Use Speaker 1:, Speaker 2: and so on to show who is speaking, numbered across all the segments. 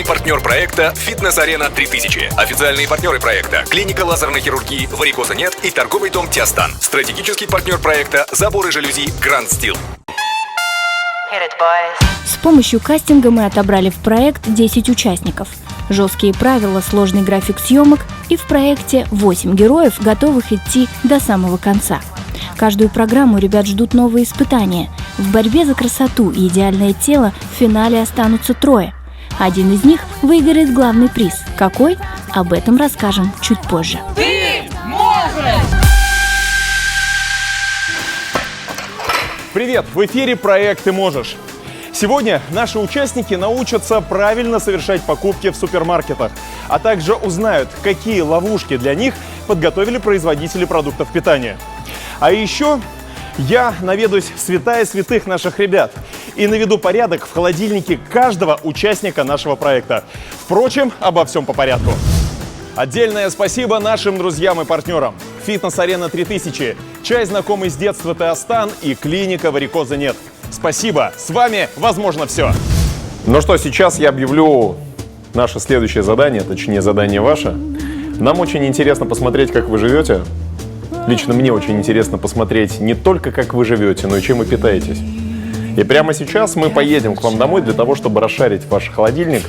Speaker 1: Официальный партнер проекта «Фитнес-арена 3000». Официальные партнеры проекта: клиника лазерной хирургии «Варикоза нет» и торговый дом «Тиастан». Стратегический партнер проекта: заборы жалюзи «Гранд Стил».
Speaker 2: С помощью кастинга мы отобрали в проект 10 участников. Жесткие правила, сложный график съемок, и в проекте 8 героев, готовых идти до самого конца. Каждую программу ребят ждут новые испытания. В борьбе за красоту и идеальное тело в финале останутся 3. Один из них выиграет главный приз. Какой? Об этом расскажем чуть позже.
Speaker 3: Ты можешь!
Speaker 4: Привет! В эфире проект «Ты можешь». Сегодня наши участники научатся правильно совершать покупки в супермаркетах, а также узнают, какие ловушки для них подготовили производители продуктов питания. А еще я наведусь в святая святых наших ребят и наведу порядок в холодильнике каждого участника нашего проекта. Впрочем, обо всем по порядку. Отдельное спасибо нашим друзьям и партнерам. Фитнес-арена 3000, чай знакомый с детства «Тиастан» и клиника «Варикоза нет». Спасибо, с вами возможно все. Ну что, сейчас я объявлю наше следующее задание, точнее задание ваше. Нам очень интересно посмотреть, как вы живете. Лично мне очень интересно посмотреть не только, как вы живете, но и чем вы питаетесь. И прямо сейчас мы поедем к вам домой для того, чтобы расшарить ваш холодильник,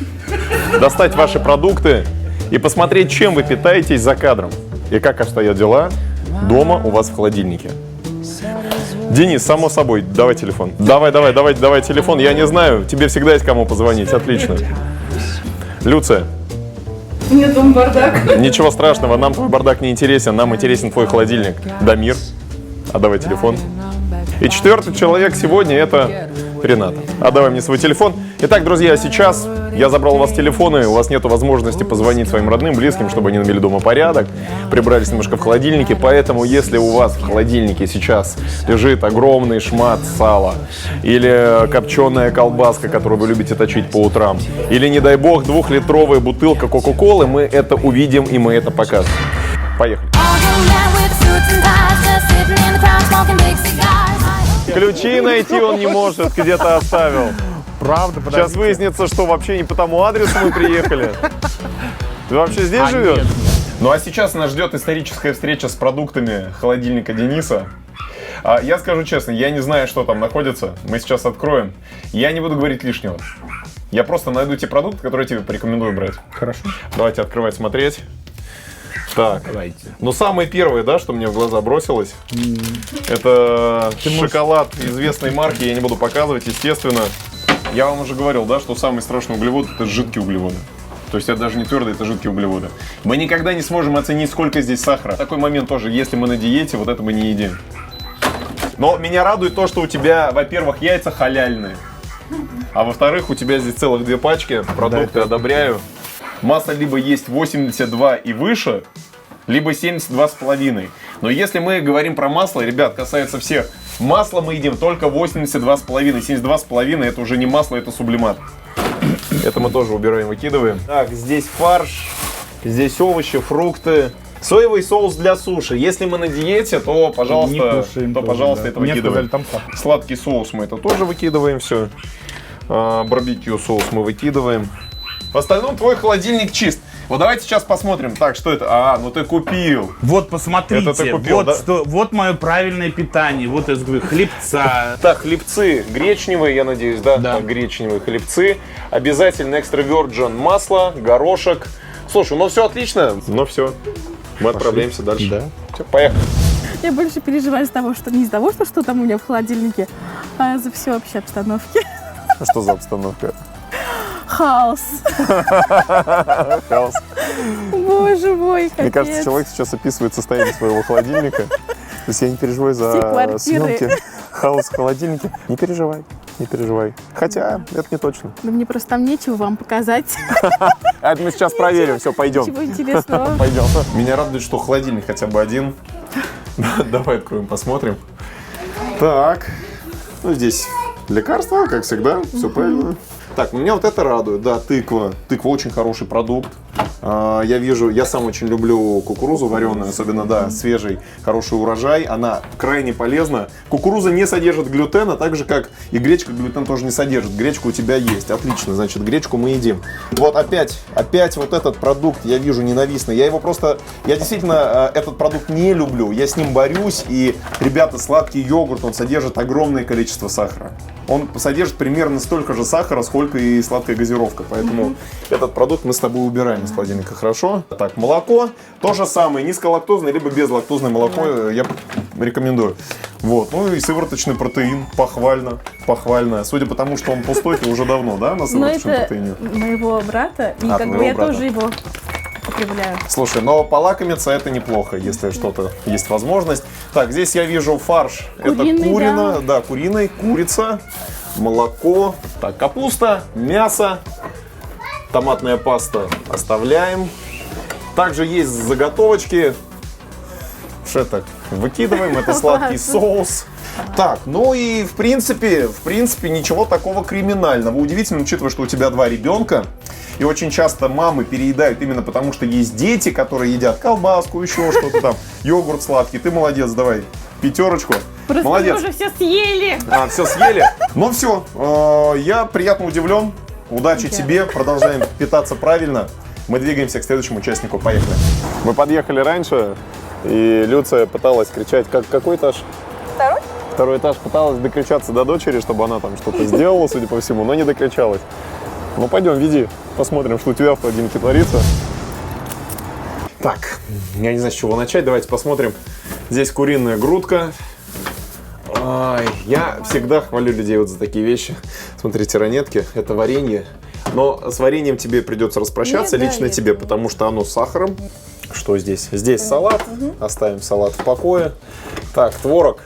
Speaker 4: достать ваши продукты и посмотреть, чем вы питаетесь за кадром. И как обстоят дела дома у вас в холодильнике. Денис, само собой, давай телефон. Давай телефон. Я не знаю, тебе всегда есть кому позвонить. Отлично. Люция.
Speaker 5: Нет, там бардак.
Speaker 4: Ничего страшного, нам твой бардак не интересен, нам интересен твой холодильник. Дамир, отдавай телефон. И 4-й человек сегодня — это Ренат. Отдавай мне свой телефон. Итак, друзья, сейчас я забрал у вас телефоны, у вас нет возможности позвонить своим родным, близким, чтобы они навели дома порядок, прибрались немножко в холодильнике, поэтому если у вас в холодильнике сейчас лежит огромный шмат сала, или копченая колбаска, которую вы любите точить по утрам, или, не дай бог, 2-литровая бутылка Кока-Колы, мы это увидим и мы это покажем. Поехали. Ключи найти он не может, где-то оставил.
Speaker 6: Правда, подождите.
Speaker 4: Сейчас выяснится, что вообще не по тому адресу мы приехали. Ты вообще здесь живешь?
Speaker 6: Нет.
Speaker 4: Ну а сейчас нас ждет историческая встреча с продуктами холодильника Дениса. Я скажу честно, я не знаю, что там находится. Мы сейчас откроем. Я не буду говорить лишнего. Я просто найду те продукты, которые я тебе порекомендую брать.
Speaker 6: Хорошо.
Speaker 4: Давайте открывать, смотреть. Так,
Speaker 6: Давайте.
Speaker 4: ну самое первое, да, что мне в глаза бросилось, это шоколад известной марки, я не буду показывать, естественно. Я вам уже говорил, да, что самый страшный углевод — это жидкие углеводы. То есть это даже не твердые, это жидкие углеводы. Мы никогда не сможем оценить, сколько здесь сахара. Такой момент тоже, если мы на диете, вот это мы не едим. Но меня радует то, что у тебя, во-первых, яйца халяльные, а во-вторых, у тебя здесь целых 2 пачки, продукты одобряю. Масло либо есть 82 и выше, либо 72,5. Но если мы говорим про масло, ребят, касается всех, масло мы едим только 82,5. 72,5 это уже не масло, это сублимат. Это мы тоже убираем, выкидываем. Так, здесь фарш, здесь овощи, фрукты. Соевый соус для суши. Если мы на диете, то, пожалуйста, это
Speaker 6: Мне
Speaker 4: выкидываем.
Speaker 6: сказали, там сахар.
Speaker 4: Сладкий соус мы это тоже выкидываем, все. Барбекю соус мы выкидываем. В остальном твой холодильник чист. Вот давайте сейчас посмотрим. Так, что это? Ну ты купил.
Speaker 6: Вот посмотрите,
Speaker 4: Это ты купил,
Speaker 6: вот,
Speaker 4: да?
Speaker 6: вот мое правильное питание. Вот я говорю, хлебца.
Speaker 4: Так, хлебцы гречневые, я надеюсь, да?
Speaker 6: Да.
Speaker 4: Так, гречневые хлебцы. Обязательно экстра virgin масло, горошек. Слушай, ну все отлично. Ну все, мы отправляемся дальше.
Speaker 6: Да.
Speaker 4: Все, поехали.
Speaker 5: Я больше переживаю не из-за того, что там у меня в холодильнике, а за все вообще обстановки.
Speaker 4: А что за обстановка?
Speaker 5: Хаос.
Speaker 4: Хаос.
Speaker 5: Боже мой, капец.
Speaker 4: Мне кажется, человек сейчас описывает состояние своего холодильника. То есть я не переживаю
Speaker 5: Все
Speaker 4: за
Speaker 5: квартиры.
Speaker 4: съемки. Хаос в холодильнике. Не переживай, не переживай. Хотя, это не точно.
Speaker 5: Да мне просто там нечего вам показать.
Speaker 4: А это мы сейчас проверим, все, пойдем.
Speaker 5: Ничего интересного.
Speaker 4: Пойдем. Меня радует, что холодильник хотя бы один. Давай откроем, посмотрим. Так, ну здесь лекарства, как всегда, все правильно. Так, меня вот это радует, да, тыква. Тыква очень хороший продукт. Я вижу, я сам очень люблю кукурузу вареную, особенно, да, свежий, хороший урожай. Она крайне полезна. Кукуруза не содержит глютена, так же, как и гречка глютен тоже не содержит. Гречка у тебя есть, отлично, значит, гречку мы едим. Вот опять вот этот продукт я вижу ненавистный. Я действительно этот продукт не люблю, я с ним борюсь. И, ребята, сладкий йогурт, он содержит огромное количество сахара. Он содержит примерно столько же сахара, сколько и сладкая газировка. Поэтому этот продукт мы с тобой убираем из холодильника, хорошо? Так, молоко. То же самое, низколактозное либо безлактозное молоко я рекомендую. Вот, ну и сывороточный протеин, похвально. Судя по тому, что он пустой, ты уже давно, да, на сывороточном протеине?
Speaker 5: Моего брата, и как бы я тоже его употребляю.
Speaker 4: Слушай, но полакомиться это неплохо, если что-то есть возможность. Так, здесь я вижу фарш.
Speaker 5: Куриный,
Speaker 4: это курино, да, куриный, курица, молоко, так, капуста, мясо, томатная паста оставляем. Также есть заготовочки. Что так? Выкидываем, это сладкий соус. Так, ну и в принципе ничего такого криминального. Удивительно, учитывая, что у тебя 2 ребенка. И очень часто мамы переедают именно потому, что есть дети, которые едят колбаску, еще что-то там, йогурт сладкий. Ты молодец, давай 5.
Speaker 5: Просто
Speaker 4: молодец.
Speaker 5: мы уже все съели.
Speaker 4: Все съели? Ну все, я приятно удивлен. Удачи тебе, продолжаем питаться правильно. Мы двигаемся к следующему участнику. Поехали. Мы подъехали раньше, и Люция пыталась кричать, какой этаж? Второй этаж, пыталась докричаться до дочери, чтобы она там что-то сделала, судя по всему, но не докричалась. Ну пойдем, веди, посмотрим, что у тебя в холодильнике творится. Так, я не знаю, с чего начать, давайте посмотрим. Здесь куриная грудка. Ай, я всегда хвалю людей вот за такие вещи. Смотрите, ранетки, это варенье. Но с вареньем тебе придется распрощаться, лично тебе, потому что оно с сахаром. Что здесь? Здесь салат. Оставим салат в покое. Так, творог.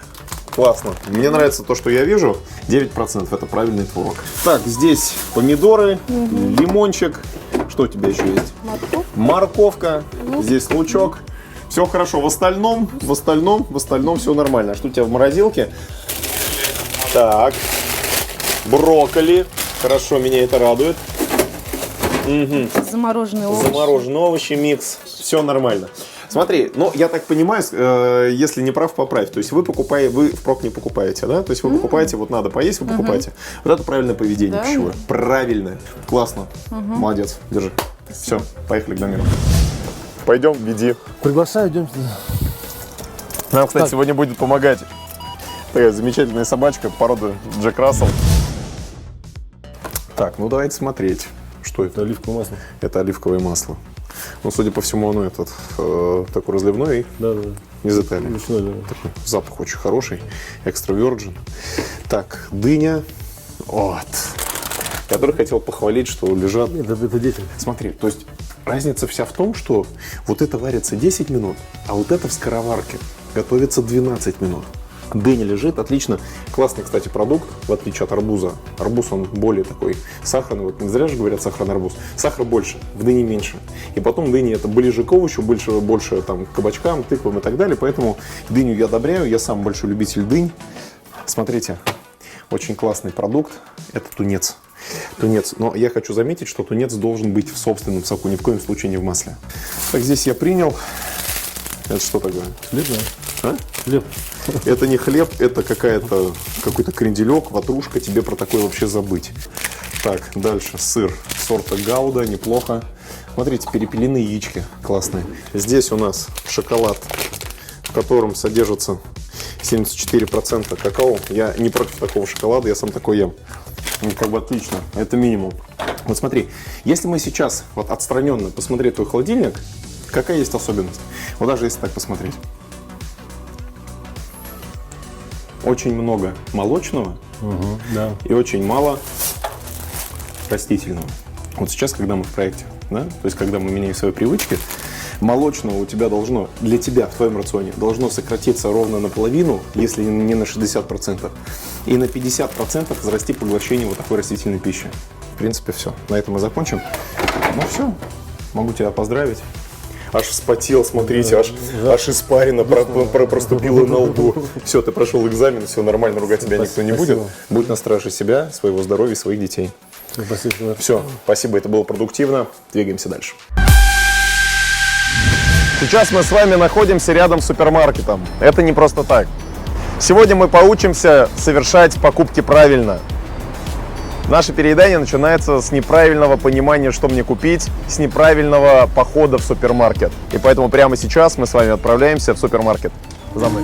Speaker 4: Классно. Мне нравится то, что я вижу. 9% это правильный творог. Так, здесь помидоры, лимончик. Что у тебя еще есть? Морковка. Здесь лучок. Все хорошо. В остальном все нормально. А что у тебя в морозилке? Так. Брокколи. Хорошо, меня это радует.
Speaker 5: Замороженные овощи.
Speaker 4: Замороженные овощи, микс. Все нормально. Смотри, ну, я так понимаю, если не прав, поправь. То есть вы впрок не покупаете, да? То есть вы покупаете, вот надо поесть, вы покупаете. Вот это правильное поведение пищевое. Правильное. Классно. Молодец. Держи. Все, поехали к Дамиру. Пойдем, веди.
Speaker 7: Приглашаю, идем.
Speaker 4: Нам, кстати, сегодня будет помогать такая замечательная собачка породы Джек Рассел. Так, ну давайте смотреть. Что это?
Speaker 7: Оливковое масло.
Speaker 4: Это оливковое масло. Ну, судя по всему, оно такой разливной,
Speaker 7: Да.
Speaker 4: из Италии.
Speaker 7: Ручной, да.
Speaker 4: Такой запах очень хороший, экстра virgin. Так, дыня. Вот. Я только хотел похвалить, что лежат.
Speaker 7: Это дети.
Speaker 4: Смотри, то есть разница вся в том, что вот это варится 10 минут, а вот это в скороварке готовится 12 минут. Дыня лежит, отлично. Классный, кстати, продукт, в отличие от арбуза. Арбуз, он более такой сахарный. Вот не зря же говорят сахарный арбуз. Сахара больше, в дыне меньше. И потом дыня это ближе к овощу, больше там, к кабачкам, тыквам и так далее. Поэтому дыню я одобряю. Я сам большой любитель дынь. Смотрите, очень классный продукт. Это тунец. Но я хочу заметить, что тунец должен быть в собственном соку, ни в коем случае не в масле. Так, здесь я принял. Это что такое?
Speaker 7: Хлеб, да.
Speaker 4: А?
Speaker 7: Хлеб.
Speaker 4: Это не хлеб, это какой-то кренделек, ватрушка, тебе про такое вообще забыть. Так, дальше сыр сорта Гауда, неплохо. Смотрите, перепелиные яички классные. Здесь у нас шоколад, в котором содержится 74% какао. Я не против такого шоколада, я сам такой ем. Ну, как бы отлично, это минимум. Вот смотри, если мы сейчас вот отстраненно посмотреть твой холодильник, какая есть особенность? Вот даже если так посмотреть. Очень много молочного
Speaker 7: Да.
Speaker 4: и очень мало растительного. Вот сейчас, когда мы в проекте, да, то есть когда мы меняем свои привычки, молочного у тебя для тебя в твоем рационе должно сократиться ровно наполовину, если не на 60%, и на 50% возрасти поглощение вот такой растительной пищи. В принципе, все. На этом мы закончим. Ну все, могу тебя поздравить. Аж вспотел, смотрите, аж испарина проступила на лбу. Все, ты прошел экзамен, все нормально, ругать тебя никто не будет. Будь на страже себя, своего здоровья и своих детей.
Speaker 7: Спасибо.
Speaker 4: Все, спасибо, это было продуктивно. Двигаемся дальше. Сейчас мы с вами находимся рядом с супермаркетом. Это не просто так. Сегодня мы поучимся совершать покупки правильно. Наше переедание начинается с неправильного понимания, что мне купить, с неправильного похода в супермаркет. И поэтому прямо сейчас мы с вами отправляемся в супермаркет. За мной.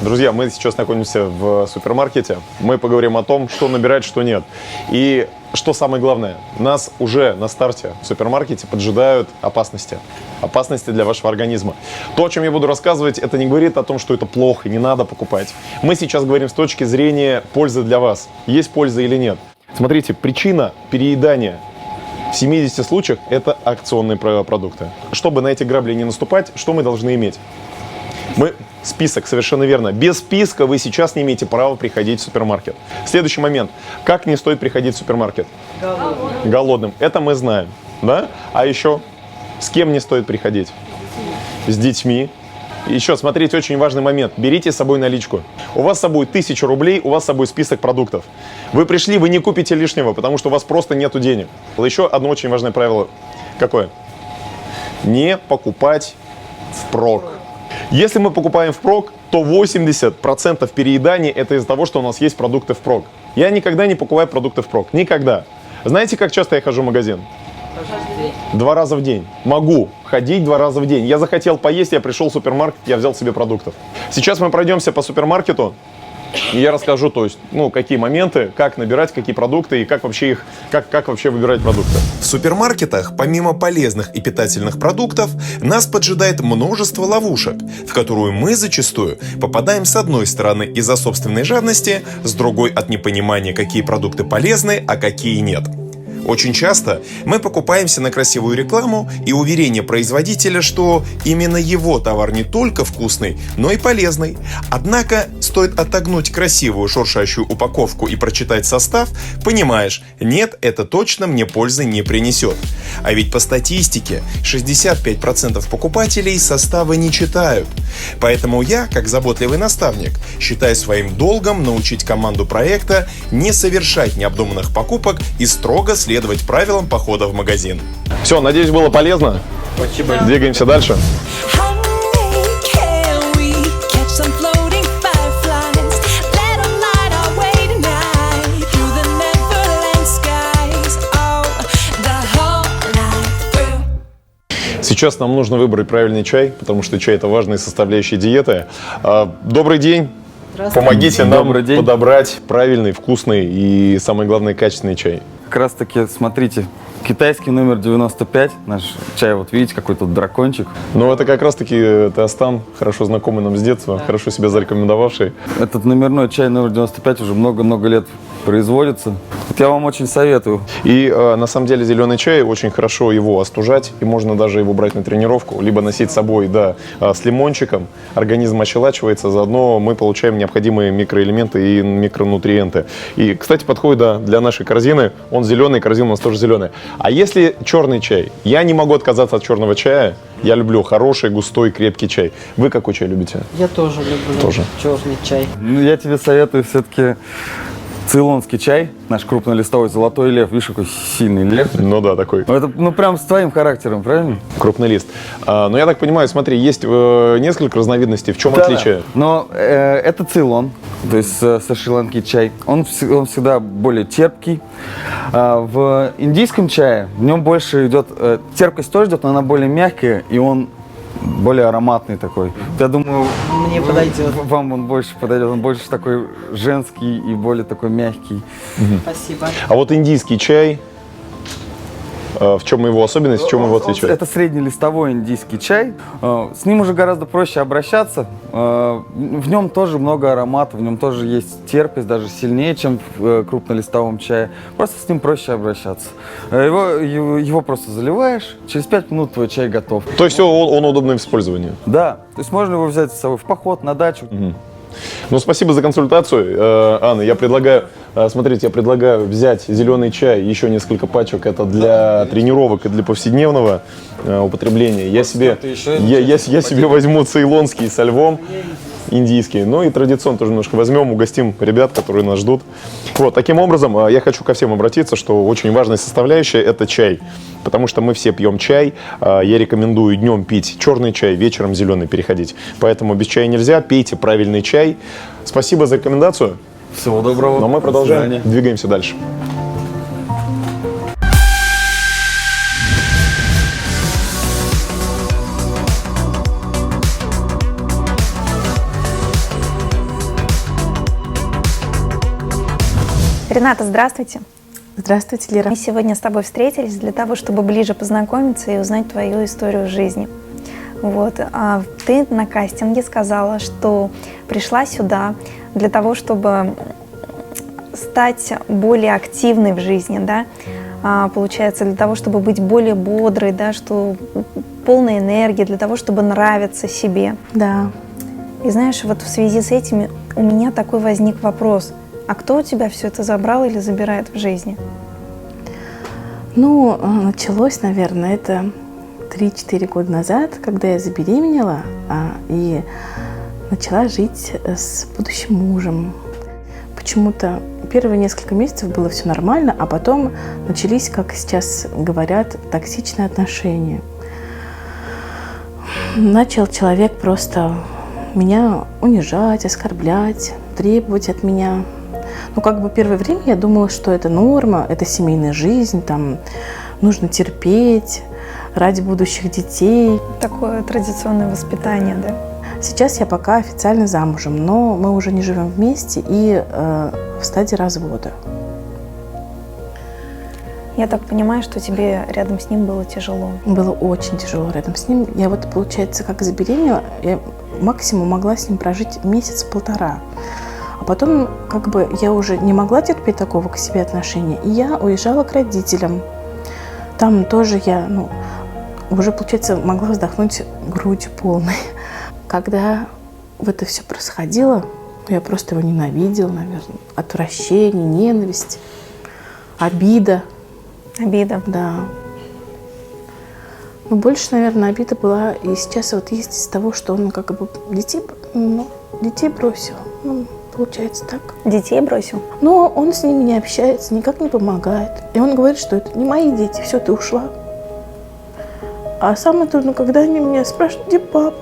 Speaker 4: Друзья, мы сейчас находимся в супермаркете. Мы поговорим о том, что набирать, что нет. И что самое главное, нас уже на старте в супермаркете поджидают опасности. Опасности для вашего организма. То, о чем я буду рассказывать, это не говорит о том, что это плохо, не надо покупать. Мы сейчас говорим с точки зрения пользы для вас. Есть польза или нет. Смотрите, причина переедания в 70 случаях – это акционные продукты. Чтобы на эти грабли не наступать, что мы должны иметь? Список, совершенно верно. Без списка вы сейчас не имеете права приходить в супермаркет. Следующий момент. Как не стоит приходить в супермаркет? Голодным. Это мы знаем. Да? А еще с кем не стоит приходить? С детьми. Еще, смотрите, очень важный момент. Берите с собой наличку. У вас с собой 1000 рублей, у вас с собой список продуктов. Вы пришли, вы не купите лишнего, потому что у вас просто нету денег. Еще одно очень важное правило. Какое? Не покупать впрок. Если мы покупаем впрок, то 80% перееданий это из-за того, что у нас есть продукты впрок. Я никогда не покупаю продукты впрок. Никогда. Знаете, как часто я хожу в магазин? 2 раза в день. Могу ходить 2 раза в день. Я захотел поесть, я пришел в супермаркет, я взял себе продуктов. Сейчас мы пройдемся по супермаркету, и я расскажу, то есть, какие моменты, как набирать, какие продукты и как вообще выбирать продукты.
Speaker 1: В супермаркетах, помимо полезных и питательных продуктов, нас поджидает множество ловушек, в которую мы зачастую попадаем с одной стороны из-за собственной жадности, с другой от непонимания, какие продукты полезны, а какие нет. Очень часто мы покупаемся на красивую рекламу и уверение производителя, что именно его товар не только вкусный, но и полезный. Однако стоит отогнуть красивую шуршащую упаковку и прочитать состав, понимаешь, нет, это точно мне пользы не принесет. А ведь по статистике 65% покупателей составы не читают. Поэтому я, как заботливый наставник, считаю своим долгом научить команду проекта не совершать необдуманных покупок и строго следовать правилам похода в магазин.
Speaker 4: Все, надеюсь, было полезно.
Speaker 7: Спасибо.
Speaker 4: Двигаемся дальше. Сейчас нам нужно выбрать правильный чай, потому что чай – это важная составляющая диеты. Добрый день. Помогите нам подобрать правильный, вкусный и, самое главное, качественный чай.
Speaker 8: Как раз таки, смотрите, китайский номер 95, наш чай, вот видите, какой тут дракончик.
Speaker 4: Ну, это как раз таки Теостан, хорошо знакомый нам с детства, хорошо себя зарекомендовавший.
Speaker 8: Этот номерной чай номер 95 уже много-много лет производится. Вот я вам очень советую.
Speaker 4: И на самом деле зеленый чай, очень хорошо его остужать, и можно даже его брать на тренировку, либо носить с собой, с лимончиком. Организм ощелачивается, заодно мы получаем необходимые микроэлементы и микронутриенты. И, кстати, подходит для нашей корзины, он зеленый, корзина у нас тоже зеленая. А если черный чай? Я не могу отказаться от черного чая. Я люблю хороший, густой, крепкий чай. Вы какой чай любите?
Speaker 9: Я тоже люблю черный чай.
Speaker 8: Ну, я тебе советую все-таки цейлонский чай, наш крупнолистовой золотой лев. Видишь, какой сильный лев.
Speaker 4: Ну да, такой.
Speaker 8: Это прям с твоим характером, правильно?
Speaker 4: Крупный лист. Но я так понимаю, смотри, есть несколько разновидностей. В чем отличие?
Speaker 8: Но это цейлон, то есть со Шри-Ланки чай. Он всегда более терпкий. В индийском чае в нем больше идет, терпкость тоже идет, но она более мягкая, и он более ароматный такой. Я думаю,
Speaker 9: мне подойдет.
Speaker 8: Вам он больше подойдет, он больше такой женский и более такой мягкий.
Speaker 9: Спасибо.
Speaker 4: А вот индийский чай, в чем его особенность, в чем его отличие?
Speaker 8: Это среднелистовой индийский чай. С ним уже гораздо проще обращаться. В нем тоже много аромата, в нем тоже есть терпкость, даже сильнее, чем в крупнолистовом чае. Просто с ним проще обращаться. Его просто заливаешь, через 5 минут твой чай готов.
Speaker 4: То есть он удобный в использовании?
Speaker 8: Да, то есть можно его взять с собой в поход, на дачу.
Speaker 4: Ну, спасибо за консультацию, Анна. Я предлагаю, смотрите, я предлагаю взять зеленый чай, еще несколько пачек. Это для тренировок и для повседневного употребления. Я себе возьму цейлонский со львом, индийский. Ну и традиционно тоже немножко возьмем, угостим ребят, которые нас ждут. Вот, таким образом, я хочу ко всем обратиться, что очень важная составляющая – это чай. Потому что мы все пьем чай. Я рекомендую днем пить черный чай, вечером зеленый переходить. Поэтому без чая нельзя. Пейте правильный чай. Спасибо за рекомендацию.
Speaker 8: Всего доброго.
Speaker 4: Но мы продолжаем, двигаемся дальше.
Speaker 7: Рената, здравствуйте.
Speaker 5: Здравствуйте, Лера.
Speaker 7: Мы сегодня с тобой встретились для того, чтобы ближе познакомиться и узнать твою историю жизни. Вот. А ты на кастинге сказала, что пришла сюда для того, чтобы стать более активной в жизни, да? Получается, для того, чтобы быть более бодрой, да, что полной энергии, для того, чтобы нравиться себе.
Speaker 5: Да.
Speaker 7: И знаешь, вот в связи с этим у меня такой возник вопрос. А кто у тебя все это забрал или забирает в жизни?
Speaker 5: Ну, началось, наверное, это 3-4 года назад, когда я забеременела и начала жить с будущим мужем. Почему-то первые несколько месяцев было все нормально, а потом начались, как сейчас говорят, токсичные отношения. Начал человек просто меня унижать, оскорблять, требовать от меня. Ну, как бы первое время я думала, что это норма, это семейная жизнь, там нужно терпеть ради будущих детей.
Speaker 7: Такое традиционное воспитание, да?
Speaker 5: Сейчас я пока официально замужем, но мы уже не живем вместе и в стадии развода.
Speaker 7: Я так понимаю, что тебе рядом с ним было тяжело.
Speaker 5: Было очень тяжело рядом с ним. Я вот, получается, как забеременела, я максимум могла с ним прожить месяц-полтора. А потом, как бы, я уже не могла терпеть такого к себе отношения, и я уезжала к родителям. Там тоже я, уже, получается, могла вздохнуть грудью полной. Когда это все происходило, я просто его ненавидела, наверное. Отвращение, ненависть, обида.
Speaker 7: Обида.
Speaker 5: Да. Но больше, наверное, обида была, и сейчас вот есть из того, что он как бы детей бросил. Получается так.
Speaker 7: Детей бросил?
Speaker 5: Но он с ними не общается, никак не помогает. И он говорит, что это не мои дети, все, ты ушла. А самое трудное, когда они меня спрашивают, где папа?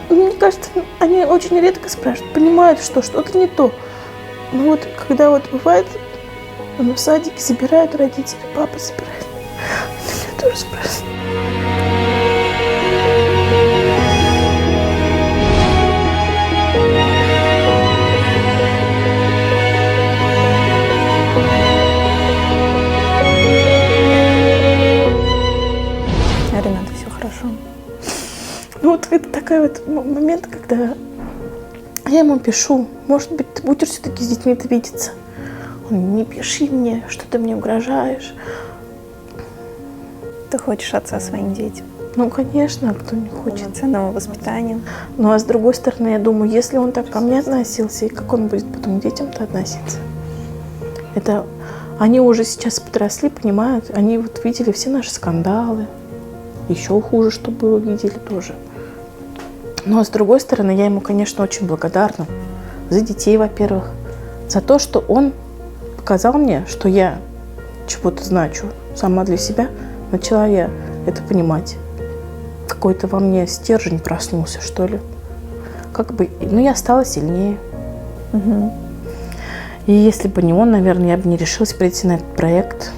Speaker 5: Мне кажется, они очень редко спрашивают, понимают, что что-то не то. Но вот когда вот бывает, в садике собирают родители, папа собирает. Меня тоже спрашивают.
Speaker 7: Рената, все хорошо.
Speaker 5: Ну вот это такой вот момент, когда я ему пишу, может быть, ты будешь все-таки с детьми-то видеться. Он: не пиши мне, что ты мне угрожаешь.
Speaker 7: Ты хочешь отца своим детям?
Speaker 5: Ну, конечно, кто не хочет.
Speaker 7: Полноценного воспитания.
Speaker 5: Ну, а с другой стороны, я думаю, если он так ко мне относился, и как он будет потом к детям-то относиться? Это они уже сейчас подросли, понимают, они вот видели все наши скандалы. Еще хуже, что было, видели тоже. Но с другой стороны, я ему, конечно, очень благодарна. За детей, во-первых. За то, что он показал мне, что я чего-то значу сама для себя. Начала я это понимать. Какой-то во мне стержень проснулся, что ли. Я стала сильнее.
Speaker 7: Угу.
Speaker 5: И если бы не он, наверное, я бы не решилась прийти на этот проект.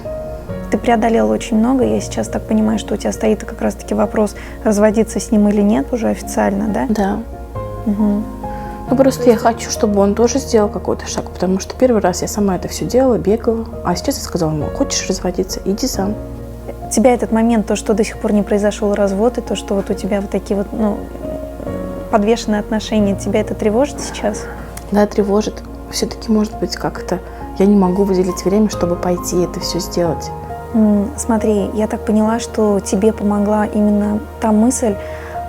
Speaker 7: Ты преодолела очень много. Я сейчас так понимаю, что у тебя стоит как раз-таки вопрос, разводиться с ним или нет уже официально, да?
Speaker 5: Да.
Speaker 7: Угу.
Speaker 5: Ну, просто я хочу, чтобы он тоже сделал какой-то шаг, потому что первый раз я сама это все делала, бегала. А сейчас я сказала ему: хочешь разводиться, иди сам.
Speaker 7: Тебя этот момент, то, что до сих пор не произошел развод, и то, что вот у тебя вот такие вот, подвешенные отношения, тебя это тревожит сейчас?
Speaker 5: Да, тревожит. Все-таки, может быть, как-то я не могу выделить время, чтобы пойти это все сделать.
Speaker 7: Смотри, я так поняла, что тебе помогла именно та мысль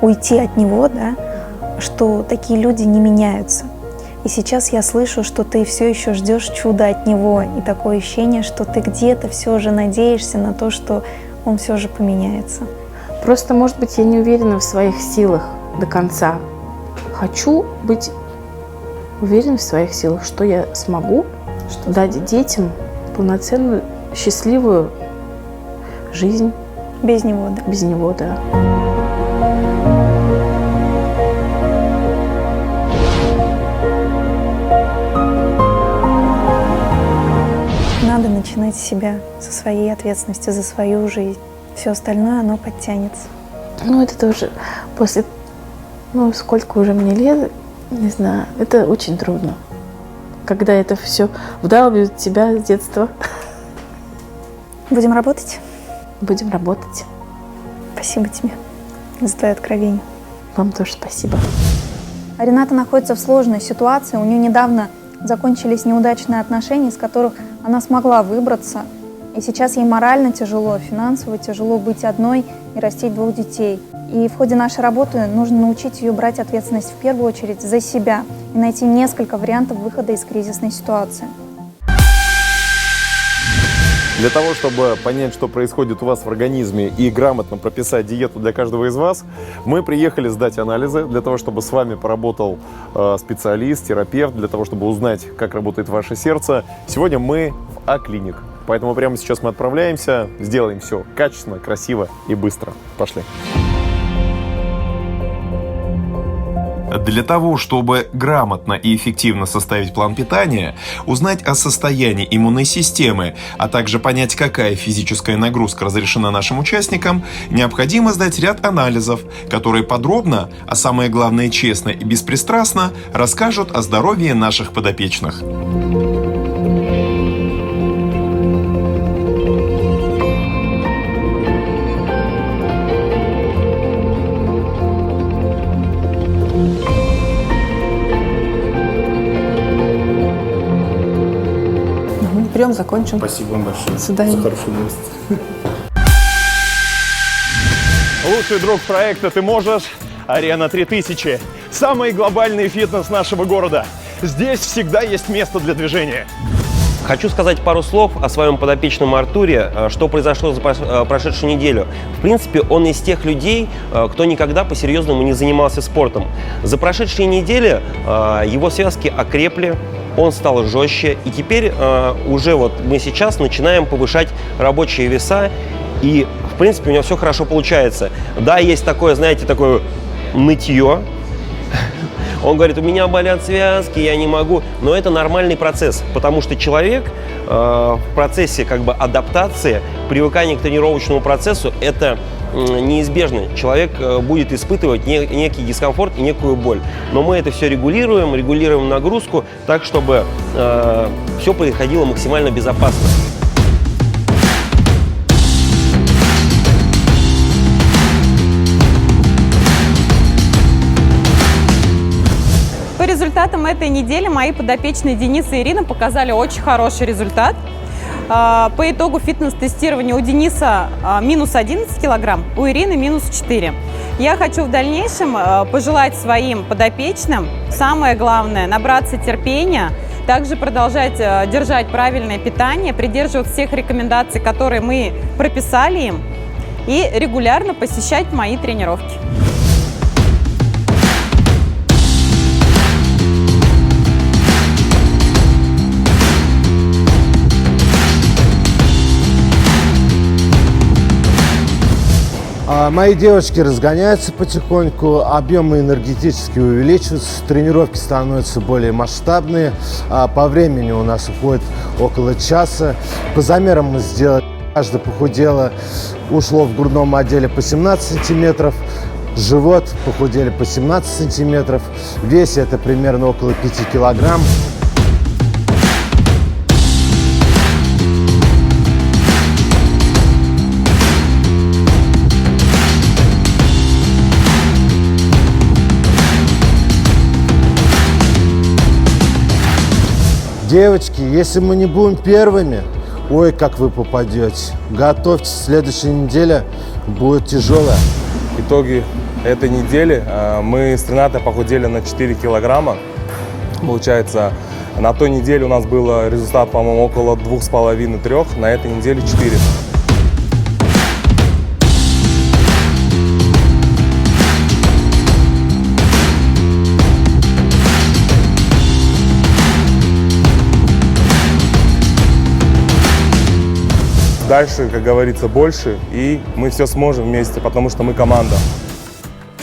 Speaker 7: уйти от него, да, что такие люди не меняются. И сейчас я слышу, что ты все еще ждешь чуда от него, и такое ощущение, что ты где-то все же надеешься на то, что он все же поменяется.
Speaker 5: Просто, может быть, я не уверена в своих силах до конца. Хочу быть уверена в своих силах, что я смогу дать детям полноценную, счастливую жизнь.
Speaker 7: Без него, да.
Speaker 5: Без него, да.
Speaker 7: Надо начинать с себя, со своей ответственности за свою жизнь. Все остальное, оно подтянется.
Speaker 5: Ну, это тоже после, сколько уже мне лет, не знаю, это очень трудно. Когда это все вдалбливает в тебя с детства.
Speaker 7: Будем работать?
Speaker 5: Будем работать.
Speaker 7: Спасибо тебе за твое откровение.
Speaker 5: Вам тоже спасибо.
Speaker 7: Рената находится в сложной ситуации. У нее недавно закончились неудачные отношения, из которых она смогла выбраться. И сейчас ей морально тяжело, финансово тяжело быть одной и растить 2 детей. И в ходе нашей работы нужно научить ее брать ответственность в первую очередь за себя и найти несколько вариантов выхода из кризисной ситуации.
Speaker 4: Для того, чтобы понять, что происходит у вас в организме и грамотно прописать диету для каждого из вас, мы приехали сдать анализы, для того, чтобы с вами поработал специалист, терапевт, для того, чтобы узнать, как работает ваше сердце. Сегодня мы в А-клиник, поэтому прямо сейчас мы отправляемся, сделаем все качественно, красиво и быстро. Пошли.
Speaker 1: Для того, чтобы грамотно и эффективно составить план питания, узнать о состоянии иммунной системы, а также понять, какая физическая нагрузка разрешена нашим участникам, необходимо сдать ряд анализов, которые подробно, а самое главное честно и беспристрастно, расскажут о здоровье наших подопечных.
Speaker 5: Прием закончен.
Speaker 6: Спасибо вам большое.
Speaker 5: До свидания.
Speaker 6: За хорошую новость.
Speaker 4: Лучший друг проекта «Ты можешь» – Арена 3000. Самый глобальный фитнес нашего города. Здесь всегда есть место для движения.
Speaker 10: Хочу сказать пару слов о своем подопечном Артуре, что произошло за прошедшую неделю. В принципе, он из тех людей, кто никогда по-серьезному не занимался спортом. За прошедшие недели его связки окрепли, он стал жестче, и теперь уже вот мы сейчас начинаем повышать рабочие веса, и в принципе у него все хорошо получается. Да, есть такое, знаете, такое нытье. Он говорит, у меня болят связки, я не могу. Но это нормальный процесс, потому что человек в процессе адаптации, привыкания к тренировочному процессу, это неизбежно. Человек будет испытывать некий дискомфорт и некую боль. Но мы это все регулируем нагрузку так, чтобы все происходило максимально безопасно.
Speaker 3: По результатам этой недели мои подопечные Денис и Ирина показали очень хороший результат. По итогу фитнес-тестирования у Дениса минус 11 килограмм, у Ирины минус 4. Я хочу в дальнейшем пожелать своим подопечным, самое главное, набраться терпения, также продолжать держать правильное питание, придерживаться всех рекомендаций, которые мы прописали им, и регулярно посещать мои тренировки.
Speaker 11: Мои девочки разгоняются потихоньку, объемы энергетически увеличиваются, тренировки становятся более масштабные. По времени у нас уходит около часа. По замерам мы сделали, каждая похудела, ушло в грудном отделе по 17 сантиметров, живот похудели по 17 сантиметров, в весе это примерно около 5 килограмм. Девочки, если мы не будем первыми, ой, как вы попадете. Готовьтесь, следующая неделя будет тяжелая.
Speaker 4: Итоги
Speaker 12: этой недели мы с Ренатой похудели на 4 килограмма. Получается, на той неделе у нас был результат, по-моему, около 2,5-3, на этой неделе 4. Дальше, как говорится, больше, и мы все сможем вместе, потому что мы команда.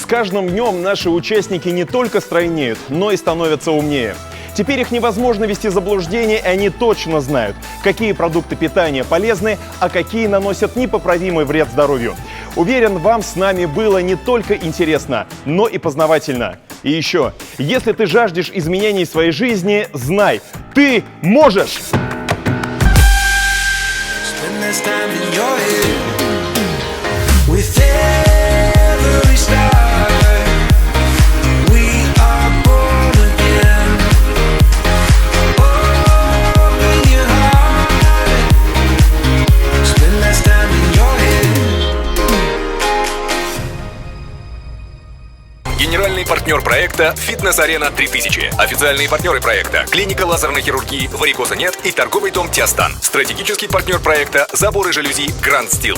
Speaker 4: С каждым днем наши участники не только стройнеют, но и становятся умнее. Теперь их невозможно вести в заблуждение, и они точно знают, какие продукты питания полезны, а какие наносят непоправимый вред здоровью. Уверен, вам с нами было не только интересно, но и познавательно. И еще, если ты жаждешь изменений в своей жизни, знай, ты можешь!
Speaker 13: Генеральный партнер проекта «Фитнес-арена 3000». Официальные партнеры проекта – клиника лазерной хирургии «Варикоза нет» и торговый дом «Тиастан». Стратегический партнер проекта – заборы жалюзи «Гранд Стил».